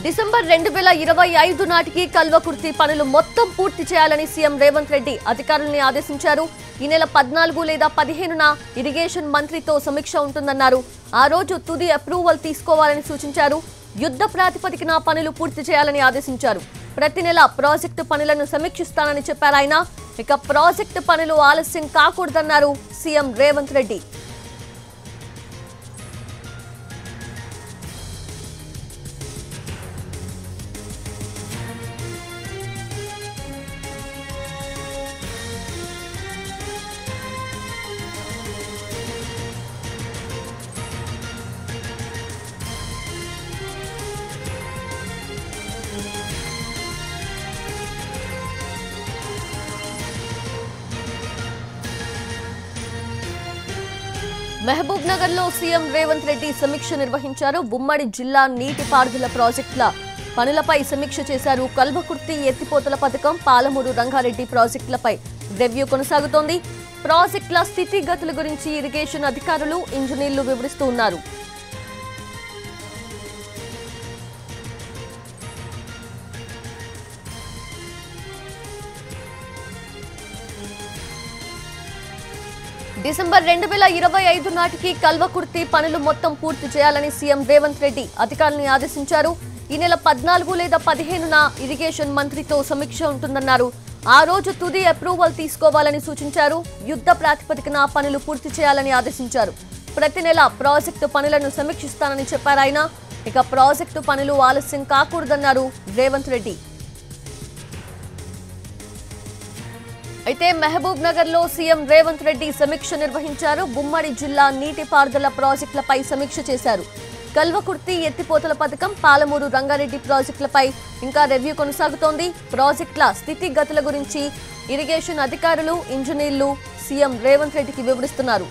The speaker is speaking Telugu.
డిసెంబర్ 2025 నాటికి కల్వకుర్తి పనులు మొత్తం పూర్తి చేయాలని సీఎం రేవంత్ రెడ్డి అధికారులను ఆదేశించారు. ఈ నెల 14 లేదా 15న ఇరిగేషన్ మంత్రితో సమీక్ష ఉంటుందన్నారు. ఆ రోజు తుది అప్రూవల్ తీసుకోవాలని సూచించారు. యుద్ధ ప్రాతిపదికన పనులు పూర్తి చేయాలని ఆదేశించారు. ప్రతి నెల ప్రాజెక్టు పనులను సమీక్షిస్తానని చెప్పారు ఆయన. ఇక ప్రాజెక్టు పనులు ఆలస్యం కాకూడదన్నారు సీఎం రేవంత్ రెడ్డి. మహబూబ్ నగర్ లో సీఎం రేవంత్ రెడ్డి సమీక్ష నిర్వహించారు. ఉమ్మడి జిల్లా నీటిపారుదల ప్రాజెక్టుల పనులపై సమీక్ష చేశారు. కల్వకుర్తి ఎత్తిపోతల పథకం, పాలమూరు రంగారెడ్డి ప్రాజెక్టులపై రివ్యూ కొనసాగుతోంది. ప్రాజెక్టుల స్థితిగతుల గురించి ఇరిగేషన్ అధికారులు, ఇంజనీర్లు వివరిస్తూ ఉన్నారు. డిసెంబర్ 2025 నాటికి కల్వకుర్తి పనులు మొత్తం పూర్తి చేయాలని సీఎం రేవంత్ రెడ్డి అధికారులను ఆదేశించారు. ఈ నెల 14 లేదా 15న ఇరిగేషన్ మంత్రితో సమీక్ష ఉంటుందన్నారు. ఆ రోజు తుది అప్రూవల్ తీసుకోవాలని సూచించారు. యుద్ధ ప్రాతిపదికన పనులు పూర్తి చేయాలని ఆదేశించారు. ప్రతి నెల ప్రాజెక్టు పనులను సమీక్షిస్తానని చెప్పారు ఆయన. ఇక ప్రాజెక్టు పనులు ఆలస్యం కాకూడదన్నారు రేవంత్ రెడ్డి. అయితే మహబూబ్ నగర్ లో సీఎం రేవంత్ రెడ్డి సమీక్ష నిర్వహించారు. ఉమ్మడి జిల్లా నీటిపారుదల ప్రాజెక్టులపై సమీక్ష చేశారు. కల్వకుర్తి ఎత్తిపోతల పథకం, పాలమూరు రంగారెడ్డి ప్రాజెక్టులపై ఇంకా రివ్యూ కొనసాగుతోంది. ప్రాజెక్టుల స్థితిగతుల గురించి ఇరిగేషన్ అధికారులు, ఇంజనీర్లు సీఎం రేవంత్ రెడ్డికి వివరిస్తున్నారు.